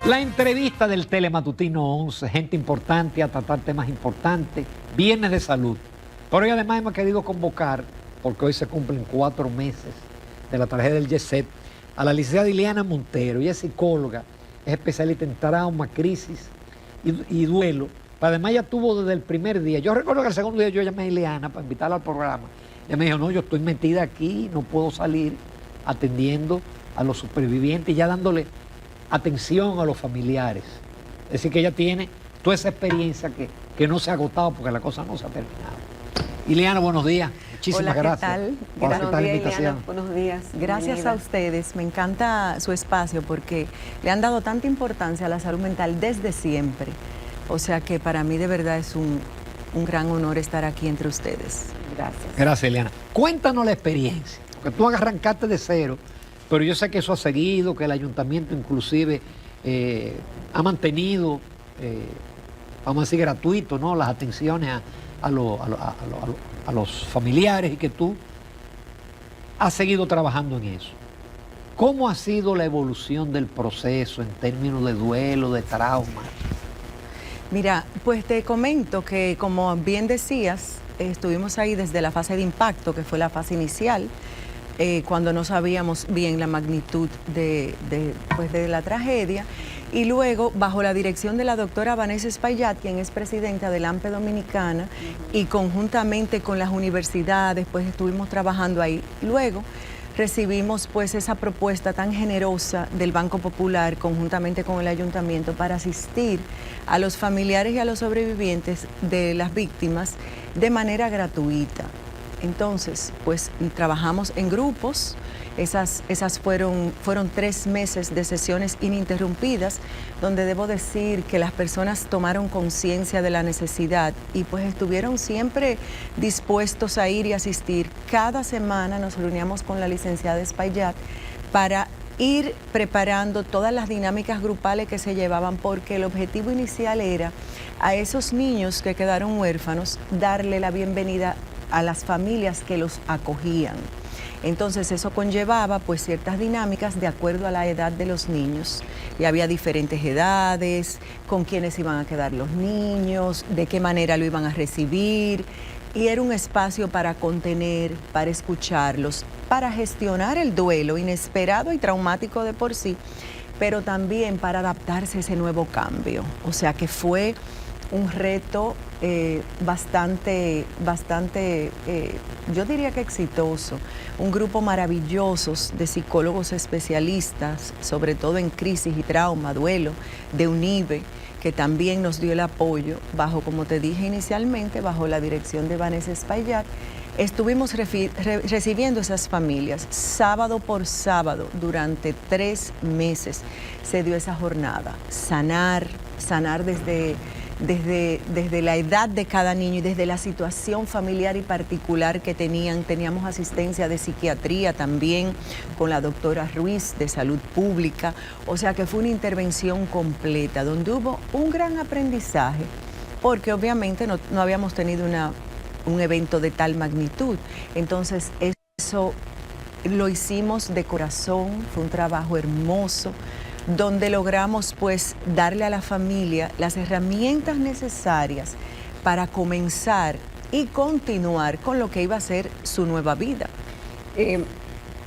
La entrevista del Telematutino 11, gente importante a tratar temas importantes, viernes de salud. Pero hoy además hemos querido convocar, porque hoy se cumplen 4 meses de la tragedia del Jet, a la licenciada Ileana Montero. Ella es psicóloga, es especialista en trauma, crisis y duelo. Pero además ella tuvo desde el primer día. Yo recuerdo que el segundo día yo llamé a Ileana para invitarla al programa. Ella me dijo, no, yo estoy metida aquí, no puedo salir, atendiendo a los supervivientes y ya dándole atención a los familiares. Es decir, que ella tiene toda esa experiencia que no se ha agotado porque la cosa no se ha terminado. Ileana, buenos días. Muchísimas gracias. ¿Qué tal? Por aceptar la invitación. Ileana, buenos días. Gracias Bienvenida. a ustedes. Me encanta su espacio porque le han dado tanta importancia a la salud mental desde siempre. O sea que para mí de verdad es un gran honor estar aquí entre ustedes. Gracias. Gracias, Ileana. Cuéntanos la experiencia, porque tú arrancaste de cero, pero yo sé que eso ha seguido, que el ayuntamiento inclusive ha mantenido, vamos a decir, gratuito, ¿no?, las atenciones a los familiares y que tú has seguido trabajando en eso. ¿Cómo ha sido la evolución del proceso en términos de duelo, de trauma? Mira, pues te comento que como bien decías, estuvimos ahí desde la fase de impacto, que fue la fase inicial, cuando no sabíamos bien la magnitud de la tragedia, y luego bajo la dirección de la doctora Vanessa Espaillat, quien es presidenta del AMPE Dominicana, y conjuntamente con las universidades, pues estuvimos trabajando ahí. Luego recibimos pues esa propuesta tan generosa del Banco Popular conjuntamente con el ayuntamiento para asistir a los familiares y a los sobrevivientes de las víctimas de manera gratuita. Entonces, pues trabajamos en grupos, esas fueron 3 meses de sesiones ininterrumpidas, donde debo decir que las personas tomaron conciencia de la necesidad y pues estuvieron siempre dispuestos a ir y asistir. Cada semana nos reuníamos con la licenciada Espaillat para ir preparando todas las dinámicas grupales que se llevaban, porque el objetivo inicial era a esos niños que quedaron huérfanos darle la bienvenida a las familias que los acogían. Entonces eso conllevaba pues ciertas dinámicas de acuerdo a la edad de los niños, y había diferentes edades, con quiénes iban a quedar los niños, de qué manera lo iban a recibir, y era un espacio para contener, para escucharlos, para gestionar el duelo inesperado y traumático de por sí, pero también para adaptarse a ese nuevo cambio. O sea que fue un reto bastante, yo diría que exitoso. Un grupo maravilloso de psicólogos especialistas, sobre todo en crisis y trauma, duelo, de UNIBE, que también nos dio el apoyo, bajo, como te dije inicialmente, bajo la dirección de Vanessa Espaillat. Estuvimos recibiendo esas familias sábado por sábado durante 3 meses. Se dio esa jornada, sanar desde la edad de cada niño y desde la situación familiar y particular que tenían. Teníamos asistencia de psiquiatría también con la doctora Ruiz de Salud Pública. O sea que fue una intervención completa donde hubo un gran aprendizaje, porque obviamente no habíamos tenido un evento de tal magnitud. Entonces eso lo hicimos de corazón, fue un trabajo hermoso, donde logramos pues darle a la familia las herramientas necesarias para comenzar y continuar con lo que iba a ser su nueva vida.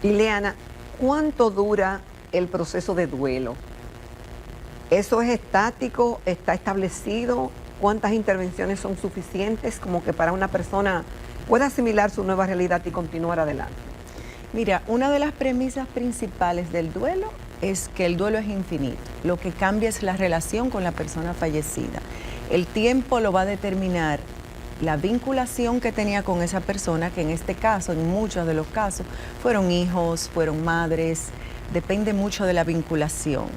Ileana, ¿cuánto dura el proceso de duelo? ¿Eso es estático? ¿Está establecido? ¿Cuántas intervenciones son suficientes como que para una persona pueda asimilar su nueva realidad y continuar adelante? Mira, una de las premisas principales del duelo es que el duelo es infinito. Lo que cambia es la relación con la persona fallecida. El tiempo lo va a determinar la vinculación que tenía con esa persona, que en este caso, en muchos de los casos, fueron hijos, fueron madres. Depende mucho de la vinculación.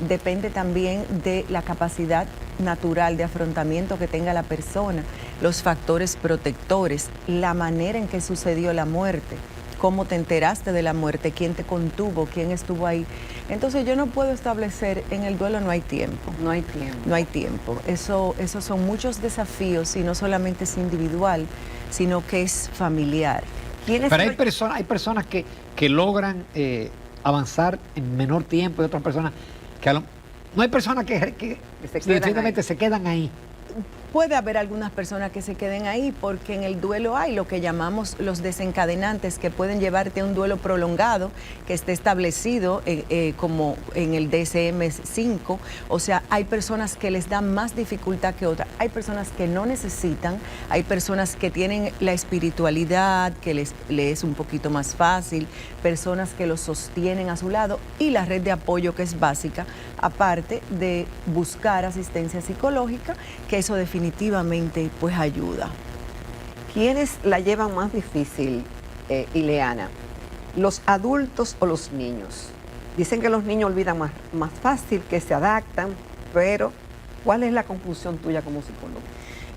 Depende también de la capacidad natural de afrontamiento que tenga la persona, los factores protectores, la manera en que sucedió la muerte, cómo te enteraste de la muerte, quién te contuvo, quién estuvo ahí. Entonces yo no puedo establecer, en el duelo no hay tiempo. No hay tiempo. No hay tiempo. Esos son muchos desafíos, y no solamente es individual, sino que es familiar. Pero hay personas que logran avanzar en menor tiempo, y otras personas No hay personas que se quedan definitivamente ahí. se quedan ahí. Puede haber algunas personas que se queden ahí porque en el duelo hay lo que llamamos los desencadenantes que pueden llevarte a un duelo prolongado que esté establecido como en el DSM-5. O sea, hay personas que les dan más dificultad que otras. Hay personas que no necesitan, hay personas que tienen la espiritualidad, que les es un poquito más fácil, personas que los sostienen a su lado y la red de apoyo que es básica, aparte de buscar asistencia psicológica, que eso definitivamente pues ayuda. ¿Quiénes la llevan más difícil, Ileana? ¿Los adultos o los niños? Dicen que los niños olvidan más fácil, que se adaptan, pero ¿cuál es la conclusión tuya como psicólogo?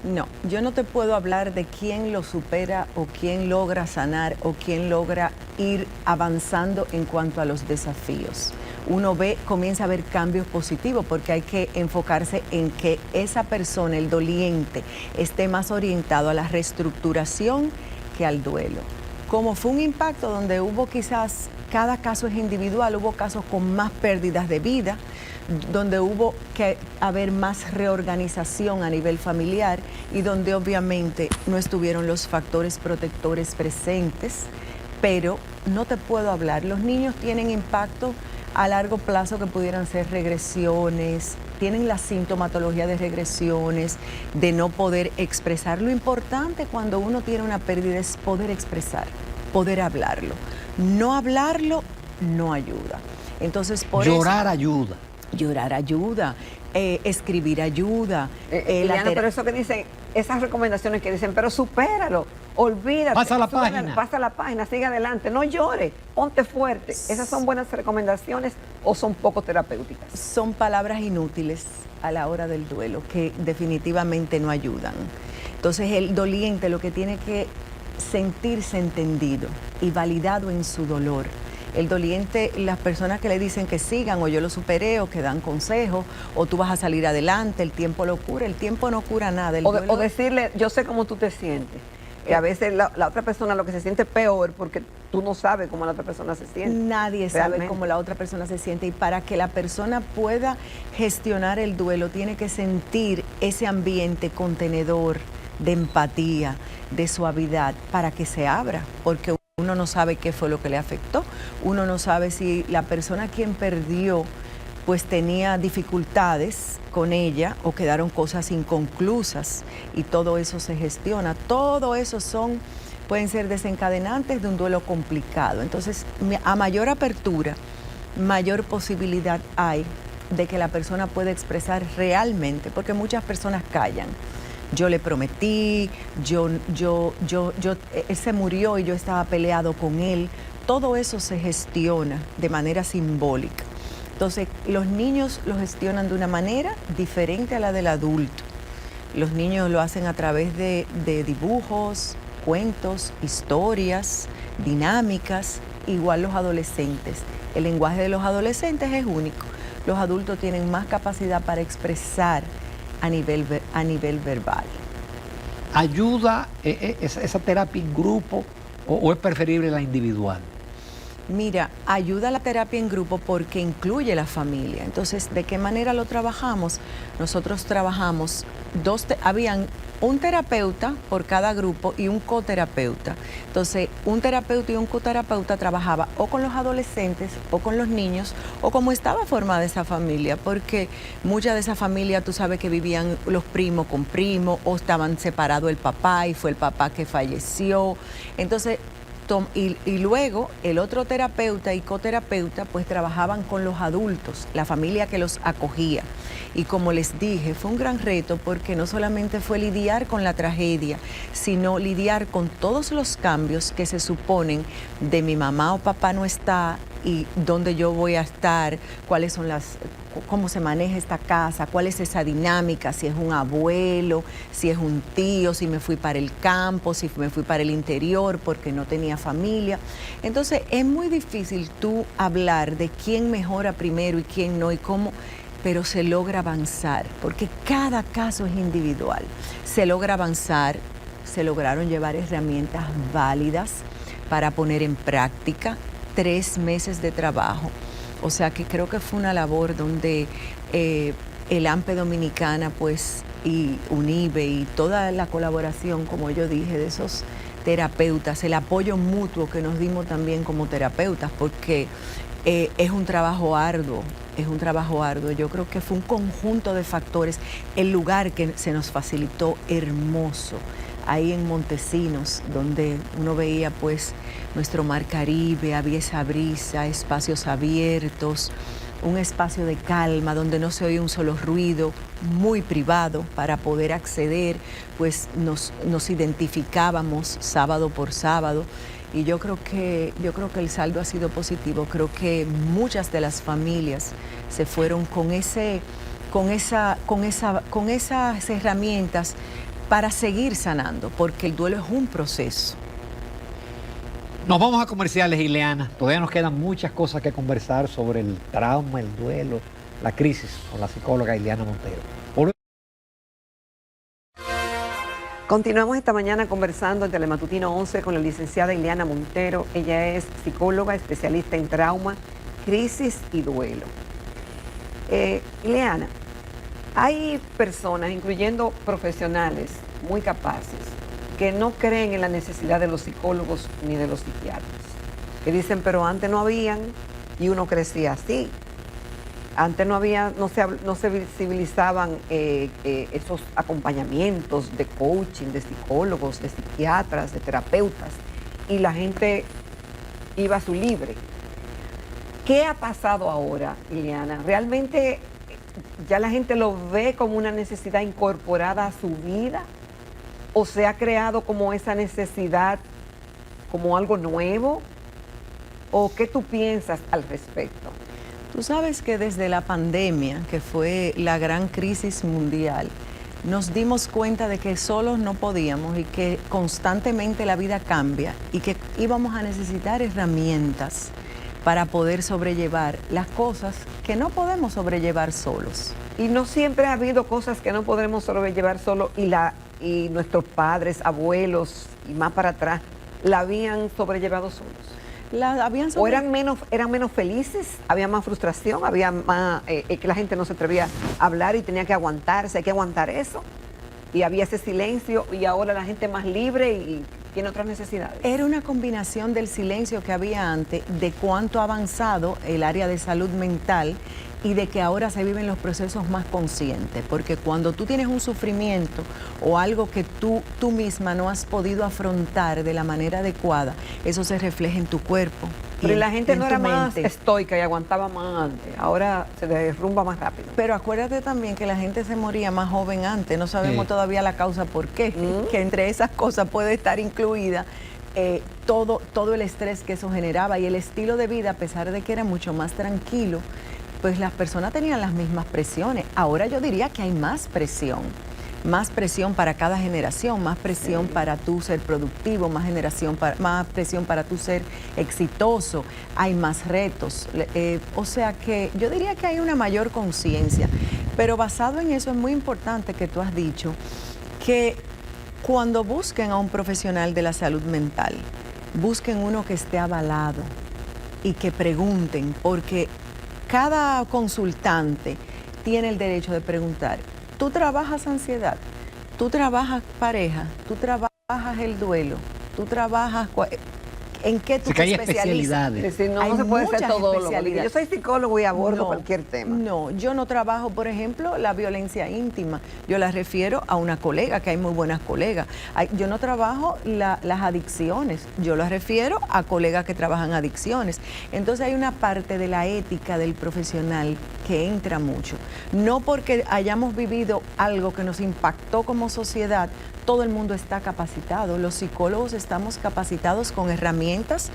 No, yo no te puedo hablar de quién lo supera o quién logra sanar o quién logra ir avanzando en cuanto a los desafíos. Uno comienza a ver cambios positivos porque hay que enfocarse en que esa persona, el doliente, esté más orientado a la reestructuración que al duelo. Como fue un impacto donde hubo quizás, cada caso es individual, hubo casos con más pérdidas de vida, donde hubo que haber más reorganización a nivel familiar y donde obviamente no estuvieron los factores protectores presentes, pero no te puedo hablar. Los niños tienen impacto a largo plazo que pudieran ser regresiones, tienen la sintomatología de regresiones, de no poder expresar. Lo importante cuando uno tiene una pérdida es poder expresar, poder hablarlo. No hablarlo no ayuda. Entonces, Llorar ayuda. Llorar ayuda, escribir ayuda. Ileana, pero eso que dicen, esas recomendaciones que dicen, pero supéralo, olvídate. Pasa la página. Pasa la página, sigue adelante, no llores, ponte fuerte. ¿Esas son buenas recomendaciones o son poco terapéuticas? Son palabras inútiles a la hora del duelo que definitivamente no ayudan. Entonces el doliente lo que tiene que sentirse entendido y validado en su dolor. El doliente, las personas que le dicen que sigan o yo lo superé o que dan consejos o tú vas a salir adelante, el tiempo lo cura, el tiempo no cura nada. O decirle, yo sé cómo tú te sientes. Que a veces la otra persona lo que se siente peor porque tú no sabes cómo la otra persona se siente. Nadie sabe cómo la otra persona se siente y para que la persona pueda gestionar el duelo tiene que sentir ese ambiente contenedor de empatía, de suavidad para que se abra, porque uno no sabe qué fue lo que le afectó, uno no sabe si la persona a quien perdió pues tenía dificultades con ella o quedaron cosas inconclusas y todo eso se gestiona. Todo eso pueden ser desencadenantes de un duelo complicado. Entonces, a mayor apertura, mayor posibilidad hay de que la persona pueda expresar realmente, porque muchas personas callan. Yo le prometí, él se murió y yo estaba peleado con él. Todo eso se gestiona de manera simbólica. Entonces, los niños lo gestionan de una manera diferente a la del adulto. Los niños lo hacen a través de dibujos, cuentos, historias, dinámicas, igual los adolescentes. El lenguaje de los adolescentes es único. Los adultos tienen más capacidad para expresar a nivel verbal. ¿Ayuda esa terapia en grupo o es preferible la individual? Mira, ayuda a la terapia en grupo porque incluye la familia. Entonces, ¿de qué manera lo trabajamos? Nosotros trabajamos habían un terapeuta por cada grupo y un coterapeuta. Entonces, un terapeuta y un coterapeuta trabajaba o con los adolescentes o con los niños o como estaba formada esa familia, porque muchas de esas familias tú sabes que vivían los primos con primos o estaban separados el papá y fue el papá que falleció. Entonces, y luego el otro terapeuta y coterapeuta pues trabajaban con los adultos, la familia que los acogía. Y como les dije, fue un gran reto porque no solamente fue lidiar con la tragedia, sino lidiar con todos los cambios que se suponen de mi mamá o papá no está y dónde yo voy a estar, cuáles son cómo se maneja esta casa, cuál es esa dinámica, si es un abuelo, si es un tío, si me fui para el campo, si me fui para el interior porque no tenía familia. Entonces es muy difícil tú hablar de quién mejora primero y quién no y cómo, pero se logra avanzar, porque cada caso es individual. Se logra avanzar, se lograron llevar herramientas válidas para poner en práctica 3 meses de trabajo. O sea que creo que fue una labor donde el AMPE Dominicana, pues, y UNIBE y toda la colaboración, como yo dije, de esos terapeutas, el apoyo mutuo que nos dimos también como terapeutas, porque es un trabajo arduo, es un trabajo arduo. Yo creo que fue un conjunto de factores. El lugar que se nos facilitó, hermoso, ahí en Montesinos, donde uno veía pues nuestro mar Caribe, había esa brisa, espacios abiertos, un espacio de calma donde no se oye un solo ruido, muy privado para poder acceder, pues nos identificábamos sábado por sábado. Y yo creo que el saldo ha sido positivo. Creo que muchas de las familias se fueron con esas herramientas para seguir sanando, porque el duelo es un proceso. Nos vamos a comerciales, Ileana. Todavía nos quedan muchas cosas que conversar sobre el trauma, el duelo, la crisis, con la psicóloga Ileana Montero. Continuamos esta mañana conversando en Telematutino 11 con la licenciada Ileana Montero. Ella es psicóloga, especialista en trauma, crisis y duelo. Ileana, hay personas, incluyendo profesionales muy capaces, que no creen en la necesidad de los psicólogos ni de los psiquiatras. Que dicen, pero antes no habían y uno crecía así. Antes no se visibilizaban esos acompañamientos de coaching, de psicólogos, de psiquiatras, de terapeutas, y la gente iba a su libre. ¿Qué ha pasado ahora, Ileana? ¿Realmente ya la gente lo ve como una necesidad incorporada a su vida? ¿O se ha creado como esa necesidad como algo nuevo? ¿O qué tú piensas al respecto? Tú sabes que desde la pandemia, que fue la gran crisis mundial, nos dimos cuenta de que solos no podíamos y que constantemente la vida cambia y que íbamos a necesitar herramientas para poder sobrellevar las cosas que no podemos sobrellevar solos. Y no siempre ha habido cosas que no podremos sobrellevar solos y nuestros padres, abuelos y más para atrás la habían sobrellevado solos. ¿O eran menos felices? ¿Había más frustración? ¿Había más que la gente no se atrevía a hablar y tenía que aguantarse? Hay que aguantar eso. Y había ese silencio y ahora la gente más libre y tiene otras necesidades. Era una combinación del silencio que había antes, de cuánto ha avanzado el área de salud mental y de que ahora se viven los procesos más conscientes, porque cuando tú tienes un sufrimiento o algo que tú misma no has podido afrontar de la manera adecuada, eso se refleja en tu cuerpo. Pero la gente no era más estoica y aguantaba más antes, ahora se derrumba más rápido. Pero acuérdate también que la gente se moría más joven antes, no sabemos todavía la causa por qué, que entre esas cosas puede estar incluida todo el estrés que eso generaba y el estilo de vida, a pesar de que era mucho más tranquilo, pues las personas tenían las mismas presiones. Ahora yo diría que hay más presión para cada generación, más presión para tú ser productivo, más presión para tú ser exitoso, hay más retos. O sea que yo diría que hay una mayor conciencia, pero basado en eso es muy importante que tú has dicho que cuando busquen a un profesional de la salud mental, busquen uno que esté avalado y que pregunten, porque cada consultante tiene el derecho de preguntar, ¿tú trabajas ansiedad? ¿Tú trabajas pareja? ¿Tú trabajas el duelo? ¿Tú trabajas en qué tú te especializas? Es decir, no se puede ser todólogo. Yo soy psicólogo y abordo cualquier tema. No, yo no trabajo, por ejemplo, la violencia íntima. Yo la refiero a una colega, que hay muy buenas colegas. Yo no trabajo las adicciones. Yo las refiero a colegas que trabajan adicciones. Entonces hay una parte de la ética del profesional que entra mucho. No porque hayamos vivido algo que nos impactó como sociedad, todo el mundo está capacitado. Los psicólogos estamos capacitados con herramientas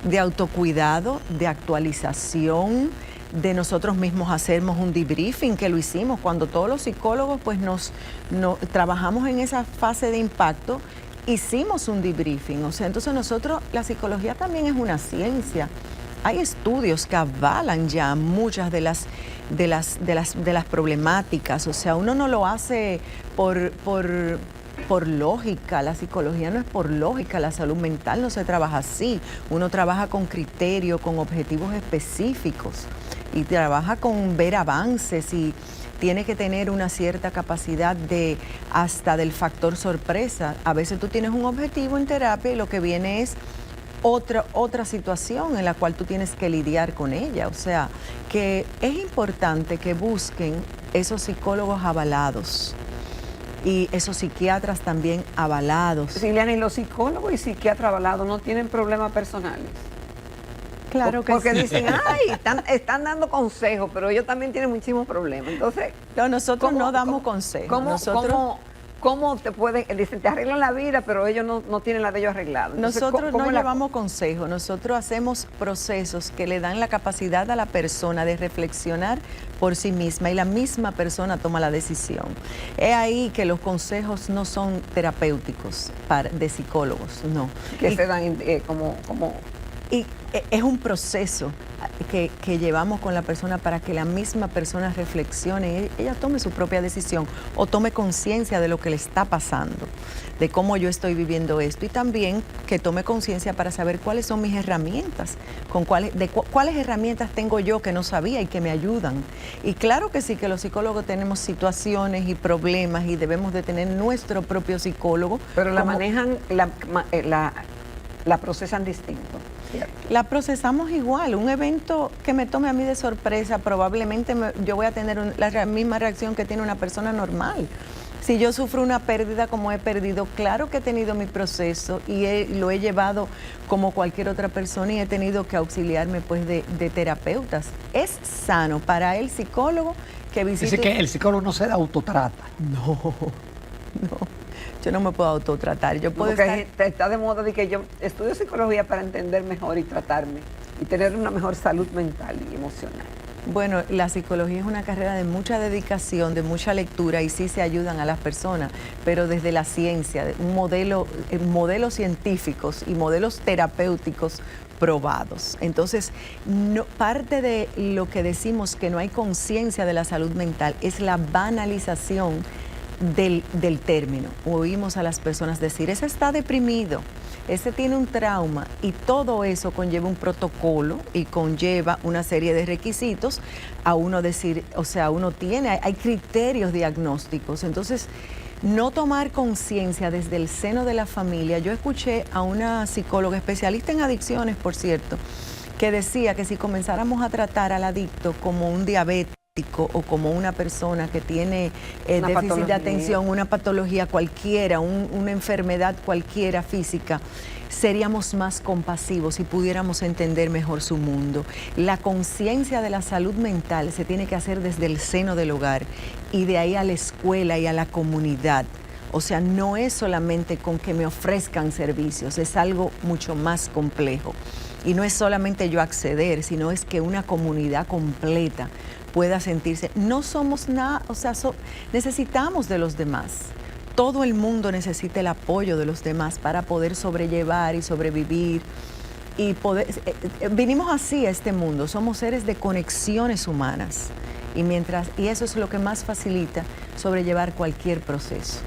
de autocuidado, de actualización, de nosotros mismos hacernos un debriefing, que lo hicimos cuando todos los psicólogos pues trabajamos en esa fase de impacto, hicimos un debriefing. O sea, entonces nosotros, la psicología también es una ciencia. Hay estudios que avalan ya muchas de las problemáticas. O sea, uno no lo hace por por lógica, la psicología no es por lógica, la salud mental no se trabaja así. Uno trabaja con criterio, con objetivos específicos y trabaja con ver avances y tiene que tener una cierta capacidad de hasta del factor sorpresa. A veces tú tienes un objetivo en terapia y lo que viene es otra situación en la cual tú tienes que lidiar con ella. O sea, que es importante que busquen esos psicólogos avalados y esos psiquiatras también avalados. Liliana, ¿y los psicólogos y psiquiatras avalados no tienen problemas personales? Claro que porque sí. dicen, ay, están dando consejos, pero ellos también tienen muchísimos problemas. Entonces, No, nosotros no damos consejos. ¿Cómo te pueden, dicen, te arreglan la vida, pero ellos no tienen la de ellos arreglada? Entonces, Nosotros ¿cómo no la- llevamos consejos, nosotros hacemos procesos que le dan la capacidad a la persona de reflexionar por sí misma y la misma persona toma la decisión. Es ahí que los consejos no son terapéuticos de psicólogos, no. que Y- se dan como Y es un proceso que llevamos con la persona para que la misma persona reflexione, ella tome su propia decisión o tome conciencia de lo que le está pasando, de cómo yo estoy viviendo esto y también que tome conciencia para saber cuáles son mis herramientas, cuáles herramientas tengo yo que no sabía y que me ayudan. Y claro que sí, que los psicólogos tenemos situaciones y problemas y debemos de tener nuestro propio psicólogo. pero la como- manejan, la procesan distinto, ¿cierto? La procesamos igual. Un evento que me tome a mí de sorpresa, probablemente yo voy a tener la misma reacción que tiene una persona normal. Si yo sufro una pérdida como he perdido, claro que he tenido mi proceso y lo he llevado como cualquier otra persona y he tenido que auxiliarme pues de terapeutas. Es sano para el psicólogo que visite... Dice que el psicólogo no se autotrata. No, yo no me puedo autotratar. Yo puedo Porque estar... está de moda de que yo estudio psicología para entender mejor y tratarme y tener una mejor salud mental y emocional. Bueno, la psicología es una carrera de mucha dedicación, de mucha lectura y sí se ayudan a las personas, pero desde la ciencia, modelos científicos y modelos terapéuticos probados. Entonces, parte de lo que decimos que no hay conciencia de la salud mental es la banalización del término. Oímos a las personas decir, ese está deprimido, ese tiene un trauma y todo eso conlleva un protocolo y conlleva una serie de requisitos a uno decir, o sea, hay criterios diagnósticos. Entonces, no tomar conciencia desde el seno de la familia. Yo escuché a una psicóloga especialista en adicciones, por cierto, que decía que si comenzáramos a tratar al adicto como un diabético o como una persona que tiene déficit de atención, una patología cualquiera, una enfermedad cualquiera física, seríamos más compasivos y pudiéramos entender mejor su mundo. La conciencia de la salud mental se tiene que hacer desde el seno del hogar y de ahí a la escuela y a la comunidad. O sea, no es solamente con que me ofrezcan servicios, es algo mucho más complejo. Y no es solamente yo acceder, sino es que una comunidad completa pueda sentirse, no somos nada, o sea, necesitamos de los demás. Todo el mundo necesita el apoyo de los demás para poder sobrellevar y sobrevivir y vinimos así a este mundo, somos seres de conexiones humanas y eso es lo que más facilita sobrellevar cualquier proceso.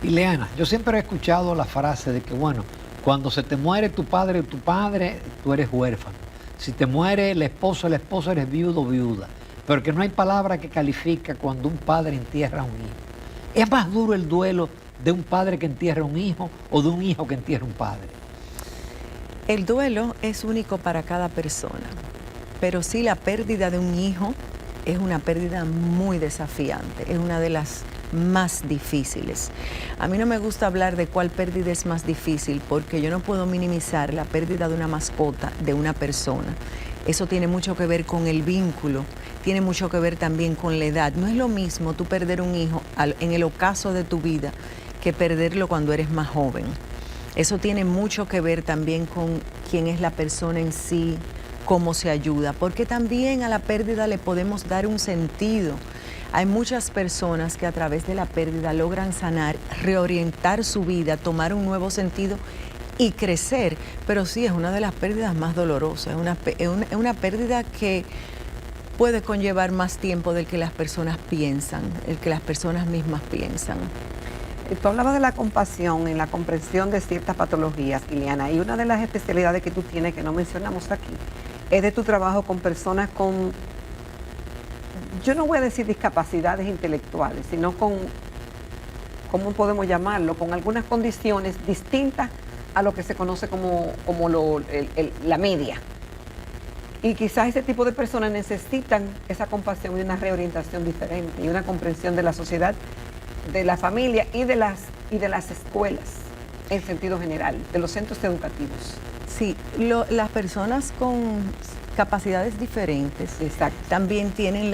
Y Leana, yo siempre he escuchado la frase de que, bueno, cuando se te muere tu padre, tú eres huérfano. Si te muere el esposo, eres viudo o viuda. Pero que no hay palabra que califica cuando un padre entierra a un hijo. ¿Es más duro el duelo de un padre que entierra a un hijo o de un hijo que entierra a un padre? El duelo es único para cada persona, pero sí la pérdida de un hijo es una pérdida muy desafiante, es una de las más difíciles. A mí no me gusta hablar de cuál pérdida es más difícil porque yo no puedo minimizar la pérdida de una mascota, de una persona. Eso tiene mucho que ver con el vínculo, tiene mucho que ver también con la edad. No es lo mismo tú perder un hijo en el ocaso de tu vida que perderlo cuando eres más joven. Eso tiene mucho que ver también con quién es la persona en sí, cómo se ayuda, porque también a la pérdida le podemos dar un sentido. Hay muchas personas que a través de la pérdida logran sanar, reorientar su vida, tomar un nuevo sentido y crecer, pero sí es una de las pérdidas más dolorosas, es una pérdida que puede conllevar más tiempo del que las personas piensan, el que las personas mismas piensan. Tú hablabas de la compasión en la comprensión de ciertas patologías, Iliana, y una de las especialidades que tú tienes, que no mencionamos aquí, es de tu trabajo con personas con, yo no voy a decir discapacidades intelectuales, sino con, ¿cómo podemos llamarlo? Con algunas condiciones distintas a lo que se conoce como la media. Y quizás ese tipo de personas necesitan esa compasión y una reorientación diferente y una comprensión de la sociedad, de la familia y de las escuelas en sentido general, de los centros educativos. Sí, las personas con capacidades diferentes también tienen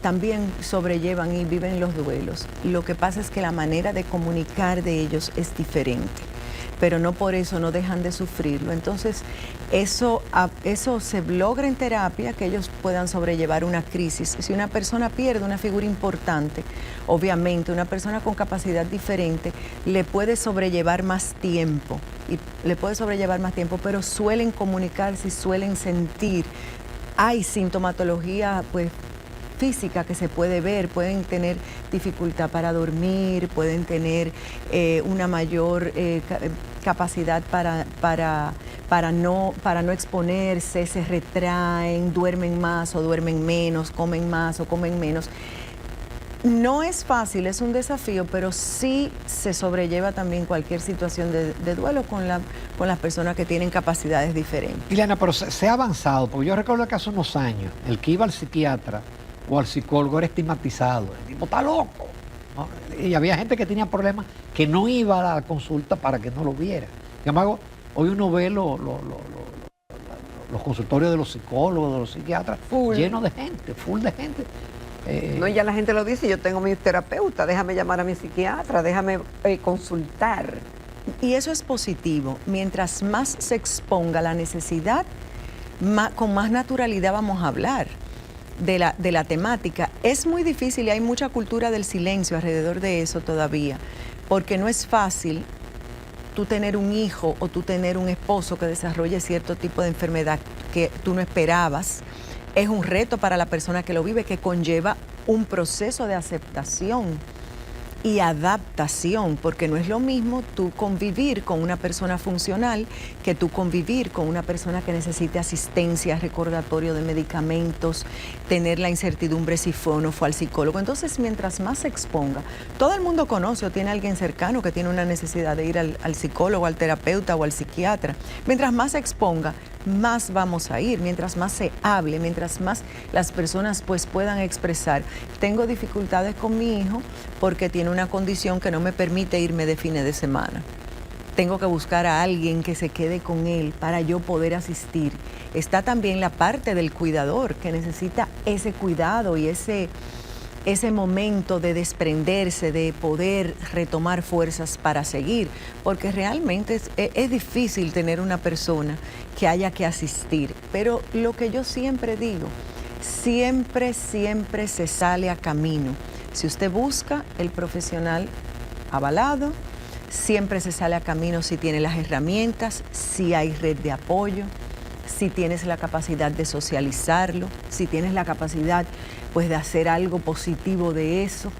también sobrellevan y viven los duelos. Lo que pasa es que la manera de comunicar de ellos es diferente, pero no por eso no dejan de sufrirlo. Entonces, eso se logra en terapia, que ellos puedan sobrellevar una crisis. Si una persona pierde una figura importante, obviamente una persona con capacidad diferente le puede sobrellevar más tiempo, pero suelen comunicarse y suelen sentir. Hay sintomatología, pues, física que se puede ver, pueden tener dificultad para dormir, pueden tener una mayor capacidad para no exponerse, se retraen, duermen más o duermen menos, comen más o comen menos. No es fácil, es un desafío, pero sí se sobrelleva también cualquier situación de duelo con las personas que tienen capacidades diferentes. Ileana, pero se ha avanzado, porque yo recuerdo que hace unos años el que iba al psiquiatra o al psicólogo era estigmatizado, el tipo está loco, ¿no? Y había gente que tenía problemas que no iba a la consulta para que no lo viera. Sin embargo, hoy uno ve los consultorios de los psicólogos, de los psiquiatras, llenos de gente, full de gente. No, y ya la gente lo dice, yo tengo mi terapeuta, déjame llamar a mi psiquiatra, déjame consultar. Y eso es positivo. Mientras más se exponga la necesidad, con más naturalidad vamos a hablar de la temática. Es muy difícil y hay mucha cultura del silencio alrededor de eso todavía, porque no es fácil tú tener un hijo o tú tener un esposo que desarrolle cierto tipo de enfermedad que tú no esperabas. Es un reto para la persona que lo vive, que conlleva un proceso de aceptación y adaptación, porque no es lo mismo tú convivir con una persona funcional que tú convivir con una persona que necesite asistencia, recordatorio de medicamentos, tener la incertidumbre si fue o no fue al psicólogo. Entonces, mientras más se exponga, todo el mundo conoce o tiene alguien cercano que tiene una necesidad de ir al psicólogo, al terapeuta o al psiquiatra. Mientras más se exponga, más vamos a ir, mientras más se hable, mientras más las personas pues puedan expresar. Tengo dificultades con mi hijo porque tiene una condición que no me permite irme de fines de semana. Tengo que buscar a alguien que se quede con él para yo poder asistir. Está también la parte del cuidador que necesita ese cuidado y ese momento de desprenderse, de poder retomar fuerzas para seguir, porque realmente es difícil tener una persona que haya que asistir. Pero lo que yo siempre digo, siempre se sale a camino. Si usted busca el profesional avalado, siempre se sale a camino si tiene las herramientas, si hay red de apoyo, si tienes la capacidad de socializarlo, si tienes la capacidad pues de hacer algo positivo de eso,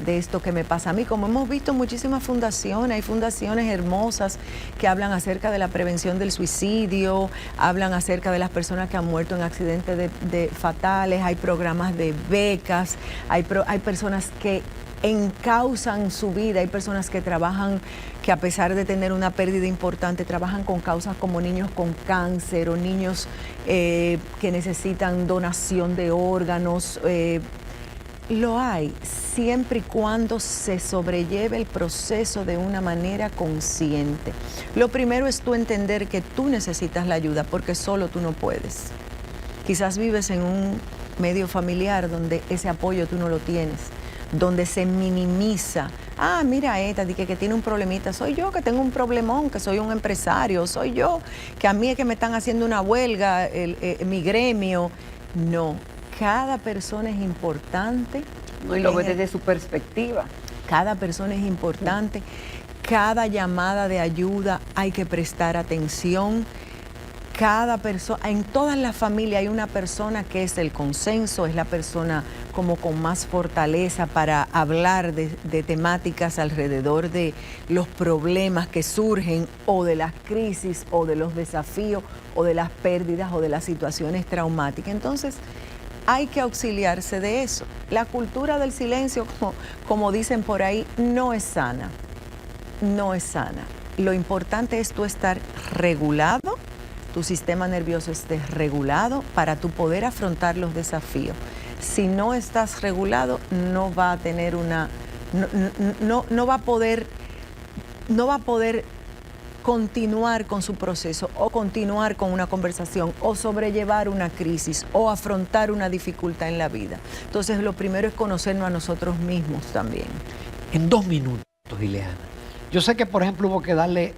de esto que me pasa a mí. Como hemos visto muchísimas fundaciones, hay fundaciones hermosas que hablan acerca de la prevención del suicidio, hablan acerca de las personas que han muerto en accidentes fatales, hay programas de becas, hay personas que encausan su vida, hay personas que trabajan, que a pesar de tener una pérdida importante, trabajan con causas como niños con cáncer o niños que necesitan donación de órganos. Lo hay, siempre y cuando se sobrelleve el proceso de una manera consciente. Lo primero es tú entender que tú necesitas la ayuda porque solo tú no puedes. Quizás vives en un medio familiar donde ese apoyo tú no lo tienes, donde se minimiza. Ah, mira esta, que tiene un problemita. Soy yo que tengo un problemón, que soy un empresario. Soy yo que a mí es que me están haciendo una huelga, mi gremio. No, cada persona es importante. No, y lo ve desde su perspectiva. Cada persona es importante. Cada llamada de ayuda hay que prestar atención. cada persona, en todas las familias hay una persona que es el consenso, es la persona como con más fortaleza para hablar de temáticas alrededor de los problemas que surgen o de las crisis o de los desafíos o de las pérdidas o de las situaciones traumáticas. Entonces, hay que auxiliarse de eso. La cultura del silencio, como dicen por ahí, no es sana. No es sana. Lo importante es tú estar regulado, tu sistema nervioso esté regulado para tú poder afrontar los desafíos. Si no estás regulado, no va a tener no va a poder continuar con su proceso o continuar con una conversación o sobrellevar una crisis o afrontar una dificultad en la vida. Entonces, lo primero es conocernos a nosotros mismos también. En 2 minutos, Ileana. Yo sé que, por ejemplo, hubo que darle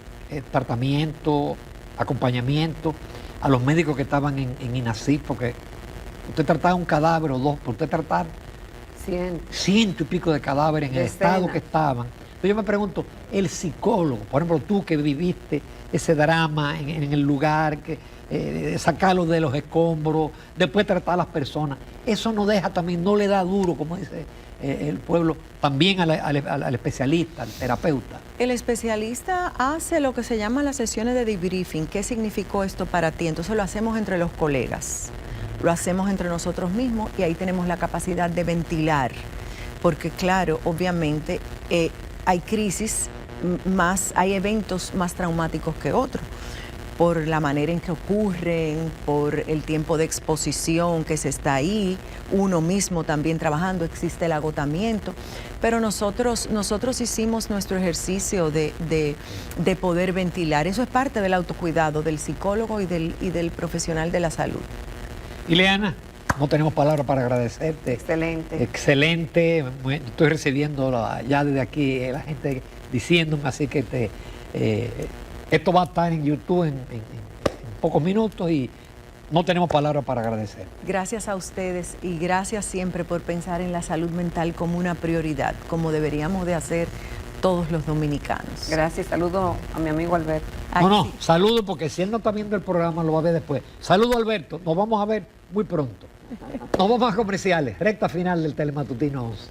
tratamiento, acompañamiento a los médicos que estaban en INASIF, porque usted trataba un cadáver o dos, pero usted tratar 100 y pico de cadáveres en el estado que estaban. Entonces yo me pregunto, el psicólogo, por ejemplo, tú que viviste ese drama en el lugar, sacarlo de los escombros, después tratar a las personas, eso no deja también, no le da duro, como dice el pueblo, también al especialista, al terapeuta. El especialista hace lo que se llama las sesiones de debriefing. ¿Qué significó esto para ti? Entonces lo hacemos entre los colegas, lo hacemos entre nosotros mismos y ahí tenemos la capacidad de ventilar. Porque claro, obviamente hay crisis, hay eventos más traumáticos que otros, por la manera en que ocurren, por el tiempo de exposición que se está ahí, uno mismo también trabajando, existe el agotamiento, pero nosotros hicimos nuestro ejercicio de poder ventilar. Eso es parte del autocuidado del psicólogo y del profesional de la salud. Ileana, no tenemos palabras para agradecerte. Excelente. Excelente. Estoy recibiendo ya desde aquí la gente diciéndome, así que esto va a estar en YouTube en pocos minutos y no tenemos palabras para agradecer. Gracias a ustedes y gracias siempre por pensar en la salud mental como una prioridad, como deberíamos de hacer todos los dominicanos. Gracias, saludo a mi amigo Alberto. No, saludo porque si él no está viendo el programa lo va a ver después. Saludo Alberto, nos vamos a ver muy pronto. Nos vamos a comerciales, recta final del Telematutino 11.